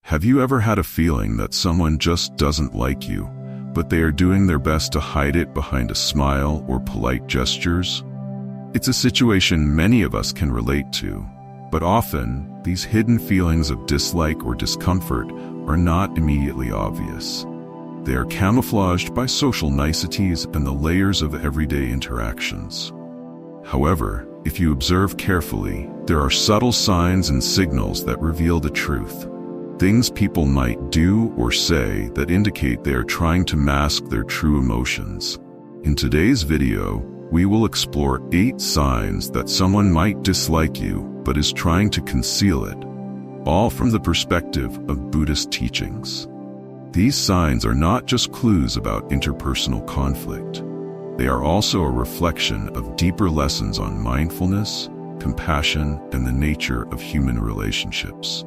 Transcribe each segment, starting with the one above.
Have you ever had a feeling that someone just doesn't like you, but they are doing their best to hide it behind a smile or polite gestures? It's a situation many of us can relate to, but often these hidden feelings of dislike or discomfort are not immediately obvious. They are camouflaged by social niceties and the layers of everyday interactions. However, if you observe carefully, there are subtle signs and signals that reveal the truth. Things people might do or say that indicate they are trying to mask their true emotions. In today's video, we will explore 8 signs that someone might dislike you but is trying to conceal it, all from the perspective of Buddhist teachings. These signs are not just clues about interpersonal conflict. They are also a reflection of deeper lessons on mindfulness, compassion, and the nature of human relationships.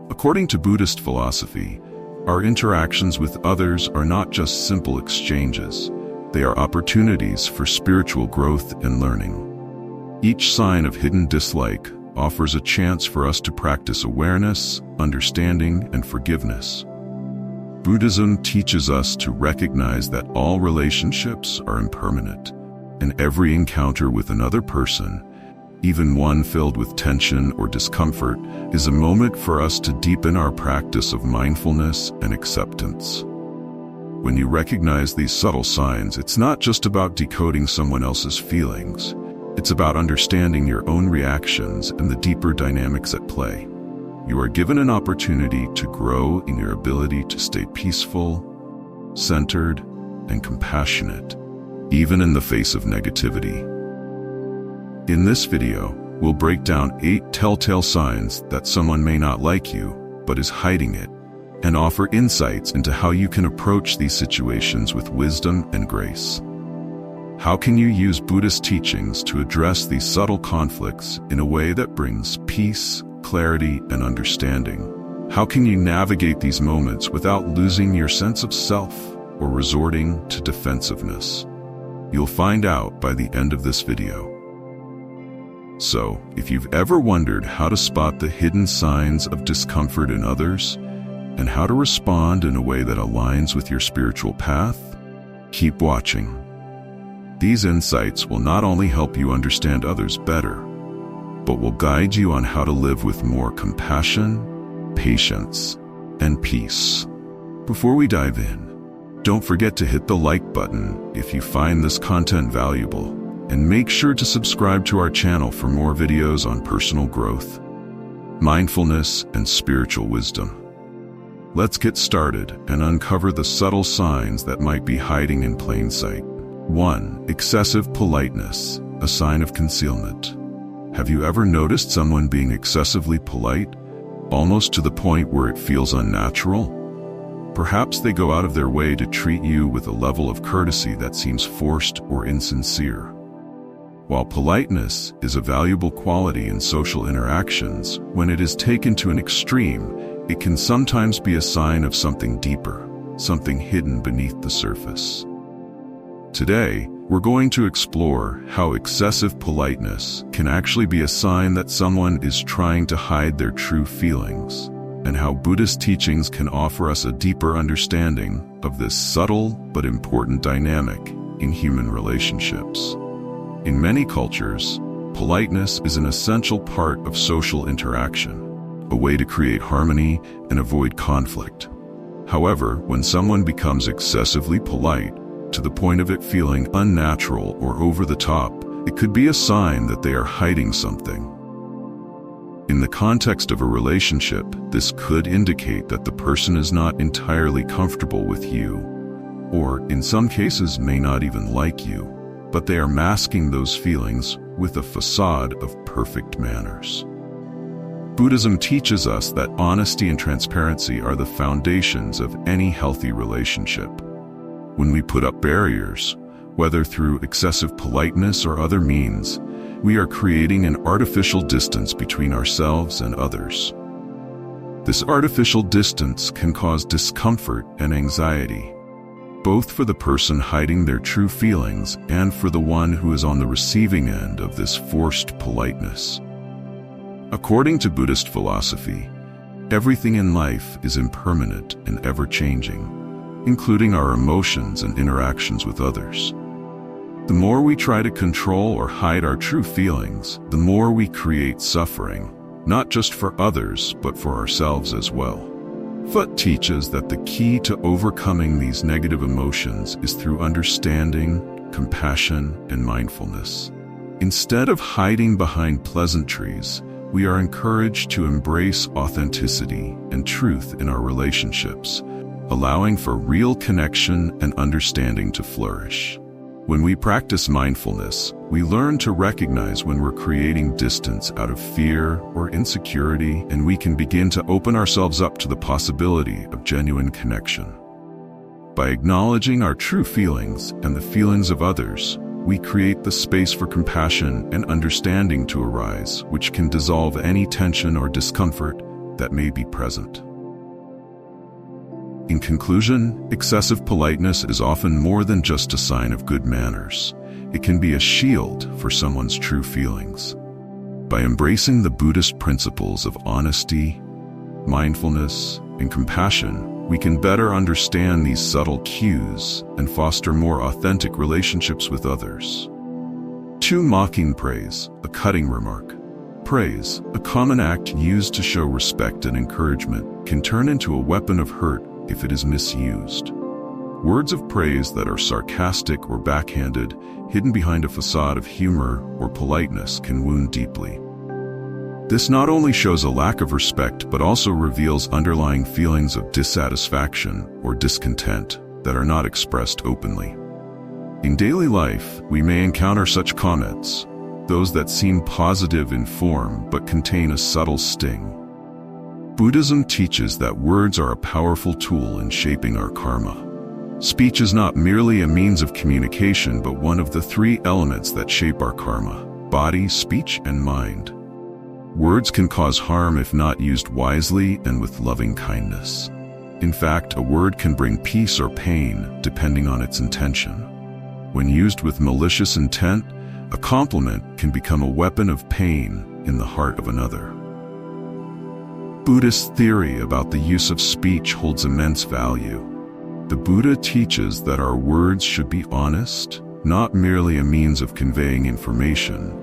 According to Buddhist philosophy, our interactions with others are not just simple exchanges. They are opportunities for spiritual growth and learning. Each sign of hidden dislike offers a chance for us to practice awareness, understanding, and forgiveness. Buddhism teaches us to recognize that all relationships are impermanent, and every encounter with another person, even one filled with tension or discomfort, is a moment for us to deepen our practice of mindfulness and acceptance. When you recognize these subtle signs, it's not just about decoding someone else's feelings. It's about understanding your own reactions and the deeper dynamics at play. You are given an opportunity to grow in your ability to stay peaceful, centered, and compassionate, even in the face of negativity. In this video, we'll break down 8 telltale signs that someone may not like you, but is hiding it, and offer insights into how you can approach these situations with wisdom and grace. How can you use Buddhist teachings to address these subtle conflicts in a way that brings peace, clarity, and understanding? How can you navigate these moments without losing your sense of self or resorting to defensiveness? You'll find out by the end of this video. So, if you've ever wondered how to spot the hidden signs of discomfort in others, and how to respond in a way that aligns with your spiritual path, keep watching. These insights will not only help you understand others better, but will guide you on how to live with more compassion, patience, and peace. Before we dive in, don't forget to hit the like button if you find this content valuable, and make sure to subscribe to our channel for more videos on personal growth, mindfulness, and spiritual wisdom. Let's get started and uncover the subtle signs that might be hiding in plain sight. 1. Excessive politeness, a sign of concealment. Have you ever noticed someone being excessively polite, almost to the point where it feels unnatural? Perhaps they go out of their way to treat you with a level of courtesy that seems forced or insincere. While politeness is a valuable quality in social interactions, when it is taken to an extreme, it can sometimes be a sign of something deeper, something hidden beneath the surface. Today, we're going to explore how excessive politeness can actually be a sign that someone is trying to hide their true feelings, and how Buddhist teachings can offer us a deeper understanding of this subtle but important dynamic in human relationships. In many cultures, politeness is an essential part of social interaction, a way to create harmony and avoid conflict. However, when someone becomes excessively polite, to the point of it feeling unnatural or over the top, it could be a sign that they are hiding something. In the context of a relationship, this could indicate that the person is not entirely comfortable with you, or in some cases may not even like you, but they are masking those feelings with a facade of perfect manners. Buddhism teaches us that honesty and transparency are the foundations of any healthy relationship. When we put up barriers, whether through excessive politeness or other means, we are creating an artificial distance between ourselves and others. This artificial distance can cause discomfort and anxiety, both for the person hiding their true feelings and for the one who is on the receiving end of this forced politeness. According to Buddhist philosophy, Everything in life is impermanent and ever-changing, including our emotions and interactions with others. The more we try to control or hide our true feelings, the more we create suffering, not just for others, but for ourselves as well. Foot teaches that the key to overcoming these negative emotions is through understanding, compassion, and mindfulness. Instead of hiding behind pleasantries, we are encouraged to embrace authenticity and truth in our relationships, allowing for real connection and understanding to flourish. When we practice mindfulness, we learn to recognize when we're creating distance out of fear or insecurity, and we can begin to open ourselves up to the possibility of genuine connection. By acknowledging our true feelings and the feelings of others, we create the space for compassion and understanding to arise, which can dissolve any tension or discomfort that may be present. In conclusion, excessive politeness is often more than just a sign of good manners. It can be a shield for someone's true feelings. By embracing the Buddhist principles of honesty, mindfulness, and compassion, we can better understand these subtle cues and foster more authentic relationships with others. 2. Mocking praise, a cutting remark. Praise, a common act used to show respect and encouragement, can turn into a weapon of hurt if it is misused. Words of praise that are sarcastic or backhanded, hidden behind a facade of humor or politeness, can wound deeply. This not only shows a lack of respect but also reveals underlying feelings of dissatisfaction or discontent that are not expressed openly. In daily life, we may encounter such comments, those that seem positive in form but contain a subtle sting. Buddhism teaches that words are a powerful tool in shaping our karma. Speech is not merely a means of communication, but one of the 3 elements that shape our karma: body, speech, and mind. Words can cause harm if not used wisely and with loving kindness. In fact, a word can bring peace or pain, depending on its intention. When used with malicious intent, a compliment can become a weapon of pain in the heart of another. Buddhist theory about the use of speech holds immense value. The Buddha teaches that our words should be honest, not merely a means of conveying information,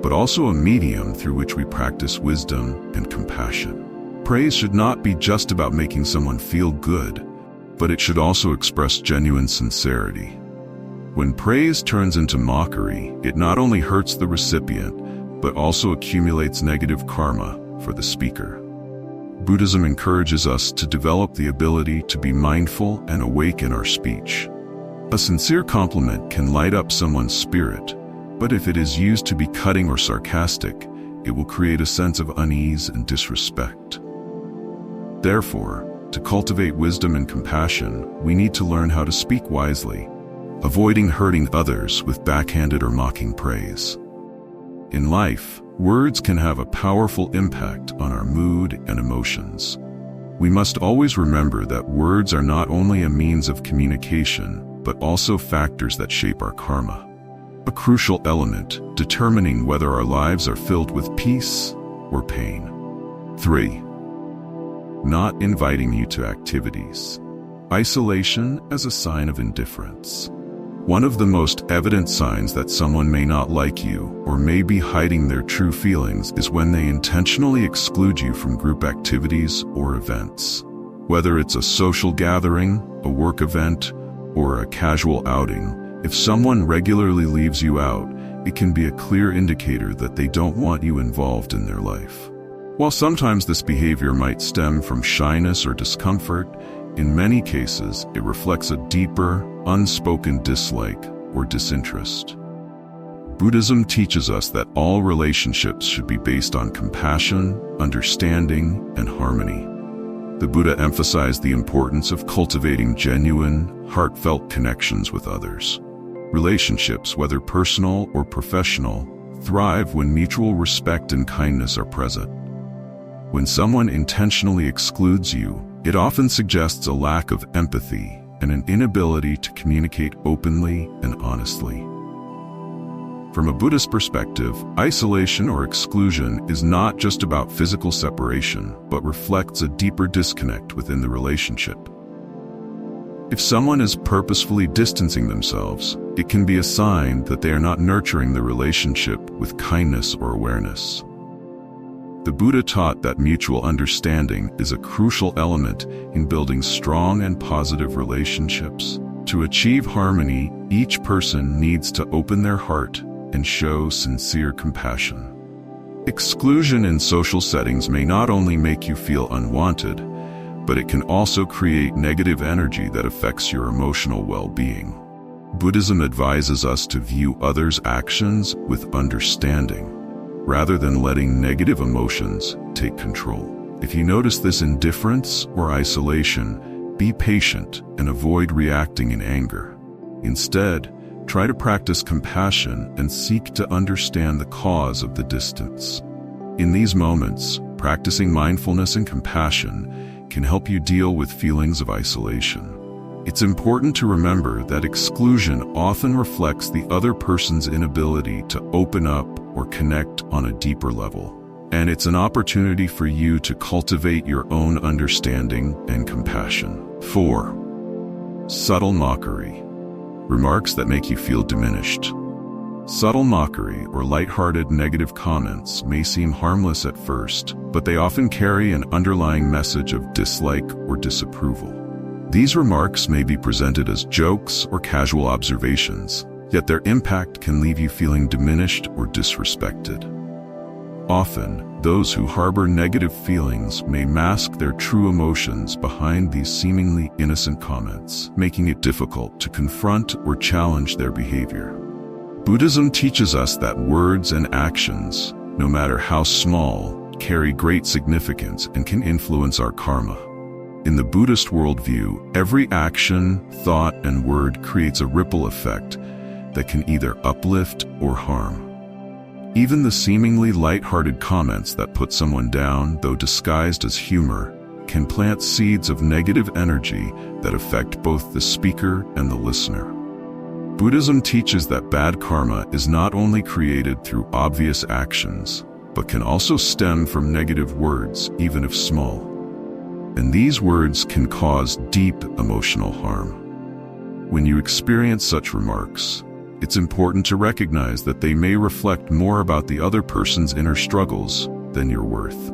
but also a medium through which we practice wisdom and compassion. Praise should not be just about making someone feel good, but it should also express genuine sincerity. When praise turns into mockery, it not only hurts the recipient, but also accumulates negative karma for the speaker. Buddhism encourages us to develop the ability to be mindful and awake in our speech. A sincere compliment can light up someone's spirit, but if it is used to be cutting or sarcastic, it will create a sense of unease and disrespect. Therefore, to cultivate wisdom and compassion, we need to learn how to speak wisely, avoiding hurting others with backhanded or mocking praise. In life, words can have a powerful impact on our mood and emotions. We must always remember that words are not only a means of communication, but also factors that shape our karma. A crucial element determining whether our lives are filled with peace or pain. 3. Not inviting you to activities. Isolation as a sign of indifference. One of the most evident signs that someone may not like you or may be hiding their true feelings is when they intentionally exclude you from group activities or events. Whether it's a social gathering, a work event, or a casual outing, if someone regularly leaves you out, it can be a clear indicator that they don't want you involved in their life. While sometimes this behavior might stem from shyness or discomfort, in many cases it reflects a deeper, unspoken dislike or disinterest. Buddhism teaches us that all relationships should be based on compassion, understanding, and harmony. The Buddha emphasized the importance of cultivating genuine, heartfelt connections with others. Relationships, whether personal or professional, thrive when mutual respect and kindness are present. When someone intentionally excludes you, it often suggests a lack of empathy and an inability to communicate openly and honestly. From a Buddhist perspective, isolation or exclusion is not just about physical separation, but reflects a deeper disconnect within the relationship. If someone is purposefully distancing themselves, it can be a sign that they are not nurturing the relationship with kindness or awareness. The Buddha taught that mutual understanding is a crucial element in building strong and positive relationships. To achieve harmony, each person needs to open their heart and show sincere compassion. Exclusion in social settings may not only make you feel unwanted, but it can also create negative energy that affects your emotional well-being. Buddhism advises us to view others' actions with understanding, rather than letting negative emotions take control. If you notice this indifference or isolation, be patient and avoid reacting in anger. Instead, try to practice compassion and seek to understand the cause of the distance. In these moments, practicing mindfulness and compassion can help you deal with feelings of isolation. It's important to remember that exclusion often reflects the other person's inability to open up or connect on a deeper level. And it's an opportunity for you to cultivate your own understanding and compassion. 4. Subtle mockery. Remarks that make you feel diminished. Subtle mockery or lighthearted negative comments may seem harmless at first, but they often carry an underlying message of dislike or disapproval. These remarks may be presented as jokes or casual observations, yet their impact can leave you feeling diminished or disrespected. Often, those who harbor negative feelings may mask their true emotions behind these seemingly innocent comments, making it difficult to confront or challenge their behavior. Buddhism teaches us that words and actions, no matter how small, carry great significance and can influence our karma. In the Buddhist worldview, every action, thought, and word creates a ripple effect that can either uplift or harm. Even the seemingly light-hearted comments that put someone down, though disguised as humor, can plant seeds of negative energy that affect both the speaker and the listener. Buddhism teaches that bad karma is not only created through obvious actions, but can also stem from negative words, even if small. And these words can cause deep emotional harm. When you experience such remarks, it's important to recognize that they may reflect more about the other person's inner struggles than your worth.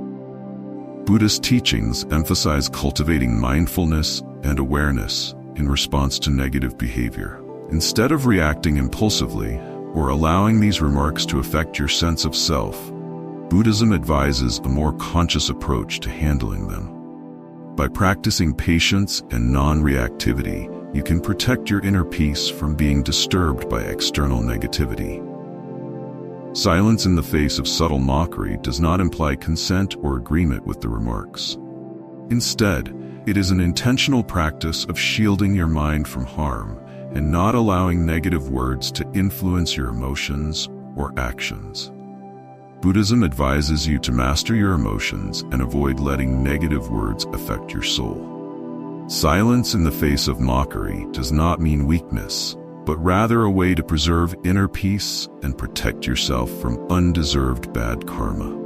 Buddhist teachings emphasize cultivating mindfulness and awareness in response to negative behavior. Instead of reacting impulsively or allowing these remarks to affect your sense of self, Buddhism advises a more conscious approach to handling them. By practicing patience and non-reactivity, you can protect your inner peace from being disturbed by external negativity. Silence in the face of subtle mockery does not imply consent or agreement with the remarks. Instead, it is an intentional practice of shielding your mind from harm and not allowing negative words to influence your emotions or actions. Buddhism advises you to master your emotions and avoid letting negative words affect your soul. Silence in the face of mockery does not mean weakness, but rather a way to preserve inner peace and protect yourself from undeserved bad karma.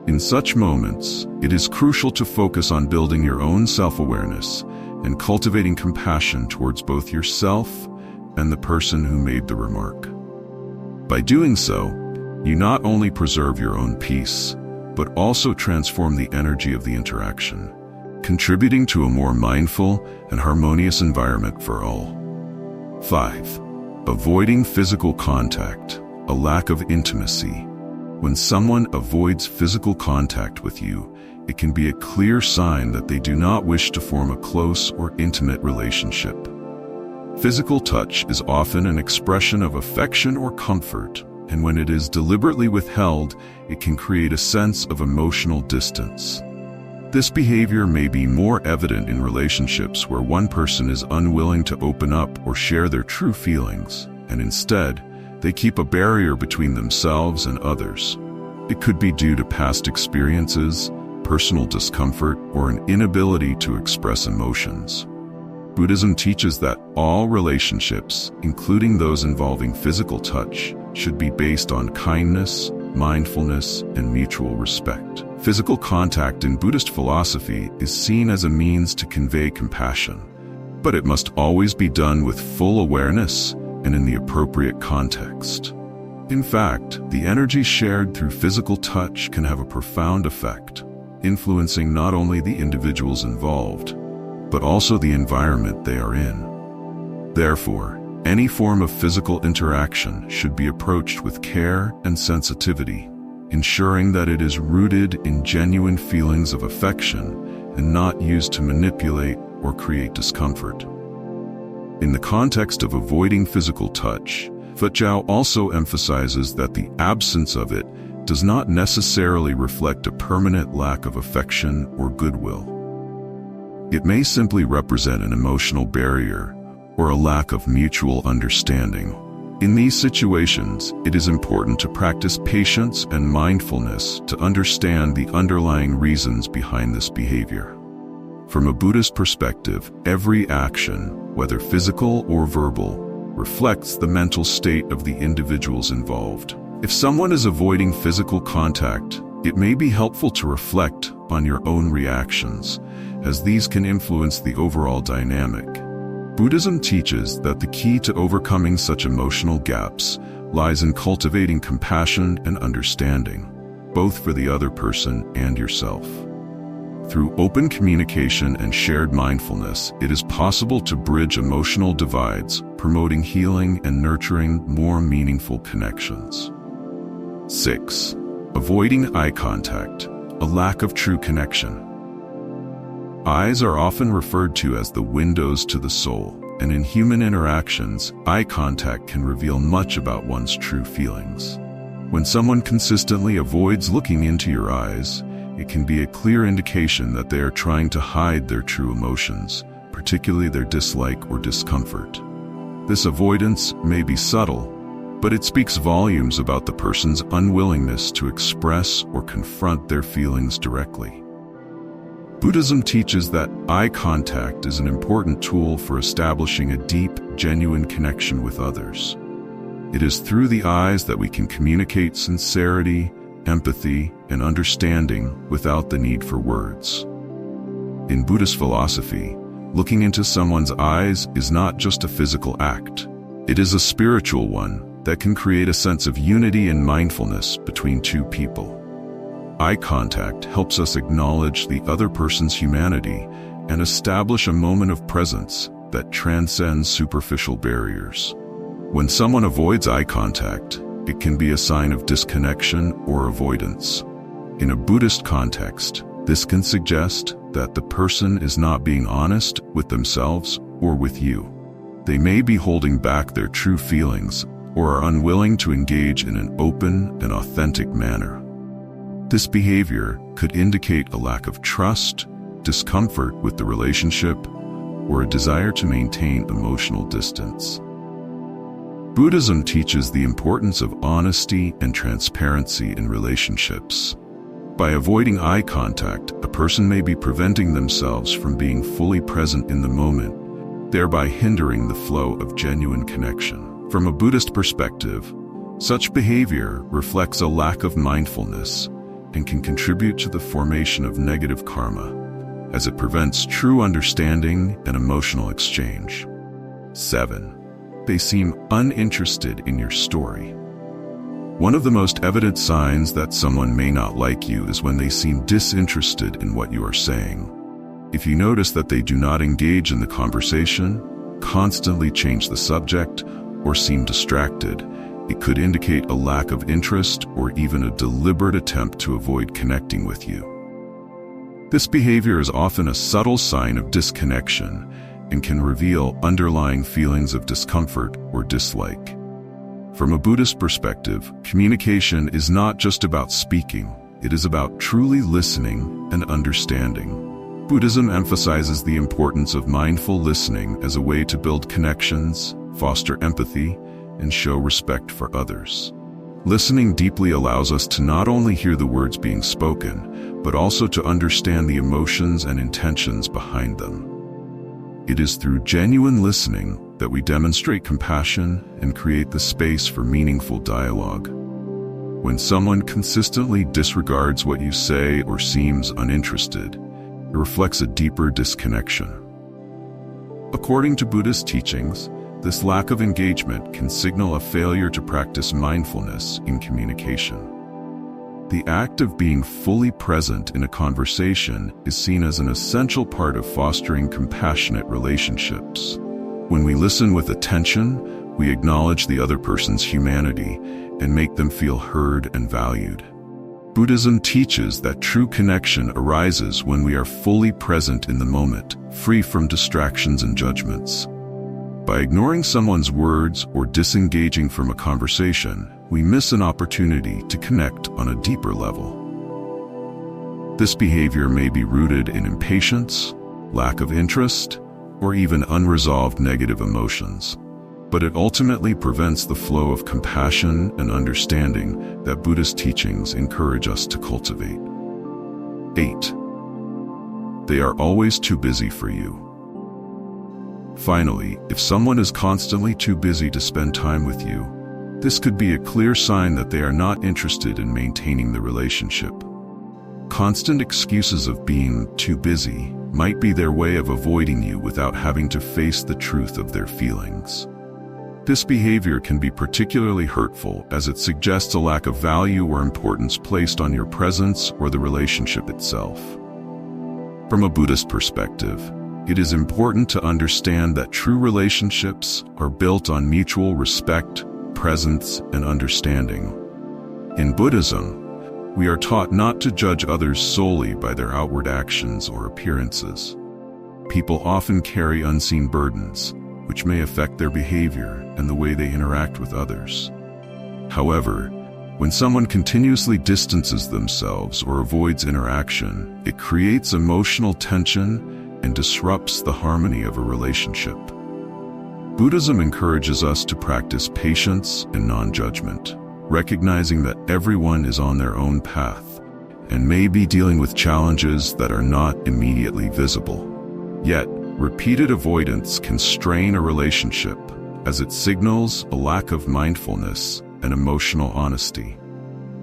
In such moments, it is crucial to focus on building your own self-awareness and cultivating compassion towards both yourself and the person who made the remark. By doing so, you not only preserve your own peace, but also transform the energy of the interaction, contributing to a more mindful and harmonious environment for all. 5. Avoiding physical contact, a lack of intimacy. When someone avoids physical contact with you, it can be a clear sign that they do not wish to form a close or intimate relationship. Physical touch is often an expression of affection or comfort, and when it is deliberately withheld, it can create a sense of emotional distance. This behavior may be more evident in relationships where one person is unwilling to open up or share their true feelings, and instead, they keep a barrier between themselves and others. It could be due to past experiences, personal discomfort, or an inability to express emotions. Buddhism teaches that all relationships, including those involving physical touch, should be based on kindness, mindfulness, and mutual respect. Physical contact in Buddhist philosophy is seen as a means to convey compassion, but it must always be done with full awareness and in the appropriate context. In fact, the energy shared through physical touch can have a profound effect, influencing not only the individuals involved, but also the environment they are in. Therefore, any form of physical interaction should be approached with care and sensitivity, ensuring that it is rooted in genuine feelings of affection and not used to manipulate or create discomfort. In the context of avoiding physical touch, Fuzhou also emphasizes that the absence of it does not necessarily reflect a permanent lack of affection or goodwill. It may simply represent an emotional barrier or a lack of mutual understanding. In these situations, it is important to practice patience and mindfulness to understand the underlying reasons behind this behavior. From a Buddhist perspective, every action, whether physical or verbal, reflects the mental state of the individuals involved. If someone is avoiding physical contact, it may be helpful to reflect on your own reactions, as these can influence the overall dynamic. Buddhism teaches that the key to overcoming such emotional gaps lies in cultivating compassion and understanding, both for the other person and yourself. Through open communication and shared mindfulness, it is possible to bridge emotional divides, promoting healing and nurturing more meaningful connections. 6. Avoiding eye contact, a lack of true connection. Eyes are often referred to as the windows to the soul, and in human interactions, eye contact can reveal much about one's true feelings. When someone consistently avoids looking into your eyes, it can be a clear indication that they are trying to hide their true emotions, particularly their dislike or discomfort. This avoidance may be subtle, but it speaks volumes about the person's unwillingness to express or confront their feelings directly. Buddhism teaches that eye contact is an important tool for establishing a deep, genuine connection with others. It is through the eyes that we can communicate sincerity, empathy, and understanding without the need for words. In Buddhist philosophy, looking into someone's eyes is not just a physical act. It is a spiritual one that can create a sense of unity and mindfulness between two people. Eye contact helps us acknowledge the other person's humanity and establish a moment of presence that transcends superficial barriers. When someone avoids eye contact, it can be a sign of disconnection or avoidance. In a Buddhist context, this can suggest that the person is not being honest with themselves or with you. They may be holding back their true feelings or are unwilling to engage in an open and authentic manner. This behavior could indicate a lack of trust, discomfort with the relationship, or a desire to maintain emotional distance. Buddhism teaches the importance of honesty and transparency in relationships. By avoiding eye contact, a person may be preventing themselves from being fully present in the moment, thereby hindering the flow of genuine connection. From a Buddhist perspective, such behavior reflects a lack of mindfulness and can contribute to the formation of negative karma, as it prevents true understanding and emotional exchange. 7. They seem uninterested in your story. One of the most evident signs that someone may not like you is when they seem disinterested in what you are saying. If you notice that they do not engage in the conversation, constantly change the subject, or seem distracted, it could indicate a lack of interest or even a deliberate attempt to avoid connecting with you. This behavior is often a subtle sign of disconnection and can reveal underlying feelings of discomfort or dislike. From a Buddhist perspective, communication is not just about speaking, it is about truly listening and understanding. Buddhism emphasizes the importance of mindful listening as a way to build connections, foster empathy, and show respect for others. Listening deeply allows us to not only hear the words being spoken, but also to understand the emotions and intentions behind them. It is through genuine listening that we demonstrate compassion and create the space for meaningful dialogue. When someone consistently disregards what you say or seems uninterested, it reflects a deeper disconnection. According to Buddhist teachings, this lack of engagement can signal a failure to practice mindfulness in communication. The act of being fully present in a conversation is seen as an essential part of fostering compassionate relationships. When we listen with attention, we acknowledge the other person's humanity and make them feel heard and valued. Buddhism teaches that true connection arises when we are fully present in the moment, free from distractions and judgments. By ignoring someone's words or disengaging from a conversation, we miss an opportunity to connect on a deeper level. This behavior may be rooted in impatience, lack of interest, or even unresolved negative emotions, but it ultimately prevents the flow of compassion and understanding that Buddhist teachings encourage us to cultivate. 8. They are always too busy for you. Finally, if someone is constantly too busy to spend time with you, this could be a clear sign that they are not interested in maintaining the relationship. Constant excuses of being too busy might be their way of avoiding you without having to face the truth of their feelings. This behavior can be particularly hurtful as it suggests a lack of value or importance placed on your presence or the relationship itself. From a Buddhist perspective, it is important to understand that true relationships are built on mutual respect, presence, and understanding. In Buddhism, we are taught not to judge others solely by their outward actions or appearances. People often carry unseen burdens, which may affect their behavior and the way they interact with others. However, when someone continuously distances themselves or avoids interaction, it creates emotional tension and disrupts the harmony of a relationship. Buddhism encourages us to practice patience and non-judgment, recognizing that everyone is on their own path and may be dealing with challenges that are not immediately visible. Yet, repeated avoidance can strain a relationship as it signals a lack of mindfulness and emotional honesty.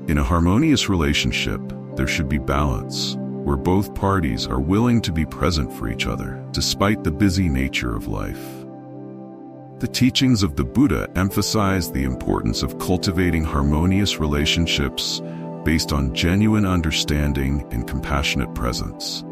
In a harmonious relationship, there should be balance, where both parties are willing to be present for each other, despite the busy nature of life. The teachings of the Buddha emphasize the importance of cultivating harmonious relationships based on genuine understanding and compassionate presence.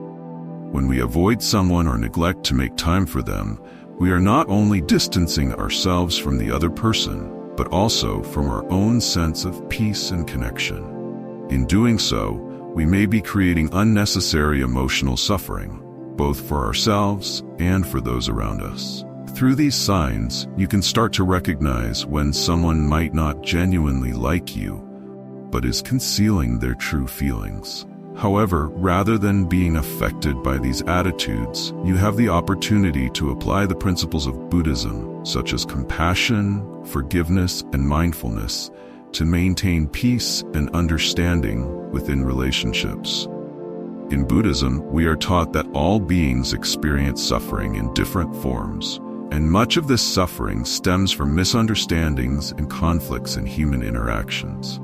When we avoid someone or neglect to make time for them, we are not only distancing ourselves from the other person, but also from our own sense of peace and connection. In doing so, we may be creating unnecessary emotional suffering, both for ourselves and for those around us. Through these signs, you can start to recognize when someone might not genuinely like you, but is concealing their true feelings. However, rather than being affected by these attitudes, you have the opportunity to apply the principles of Buddhism, such as compassion, forgiveness, and mindfulness, to maintain peace and understanding within relationships. In Buddhism, we are taught that all beings experience suffering in different forms, and much of this suffering stems from misunderstandings and conflicts in human interactions.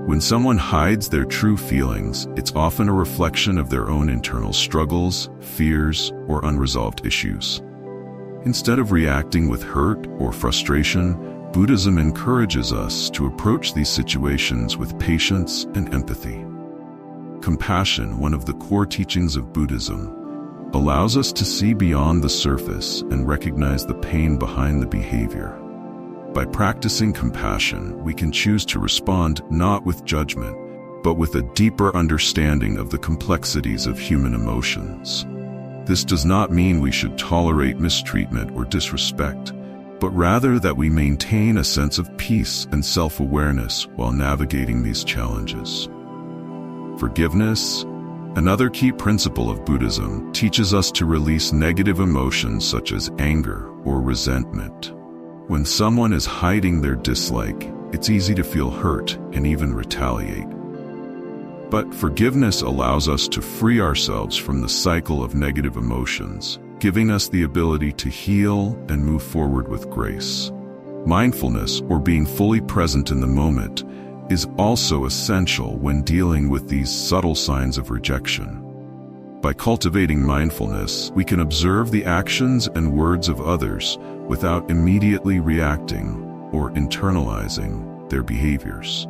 When someone hides their true feelings, it's often a reflection of their own internal struggles, fears, or unresolved issues. Instead of reacting with hurt or frustration, Buddhism encourages us to approach these situations with patience and empathy. Compassion, one of the core teachings of Buddhism, allows us to see beyond the surface and recognize the pain behind the behavior. By practicing compassion, we can choose to respond not with judgment, but with a deeper understanding of the complexities of human emotions. This does not mean we should tolerate mistreatment or disrespect, but rather that we maintain a sense of peace and self-awareness while navigating these challenges. Forgiveness, another key principle of Buddhism, teaches us to release negative emotions such as anger or resentment. When someone is hiding their dislike, it's easy to feel hurt and even retaliate. But forgiveness allows us to free ourselves from the cycle of negative emotions, giving us the ability to heal and move forward with grace. Mindfulness, or being fully present in the moment, is also essential when dealing with these subtle signs of rejection. By cultivating mindfulness, we can observe the actions and words of others without immediately reacting or internalizing their behaviors.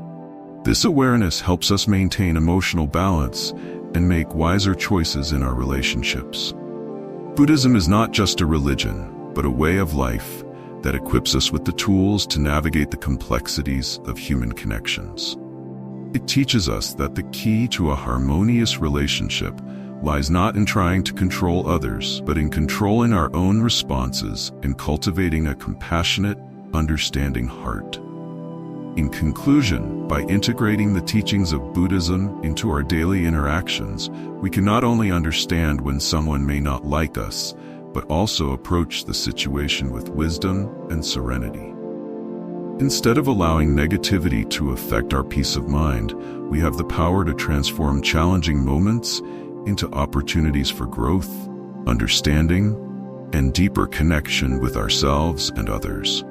This awareness helps us maintain emotional balance and make wiser choices in our relationships. Buddhism is not just a religion, but a way of life that equips us with the tools to navigate the complexities of human connections. It teaches us that the key to a harmonious relationship lies not in trying to control others, but in controlling our own responses and cultivating a compassionate, understanding heart. In conclusion, by integrating the teachings of Buddhism into our daily interactions, we can not only understand when someone may not like us, but also approach the situation with wisdom and serenity. Instead of allowing negativity to affect our peace of mind, we have the power to transform challenging moments into opportunities for growth, understanding, and deeper connection with ourselves and others.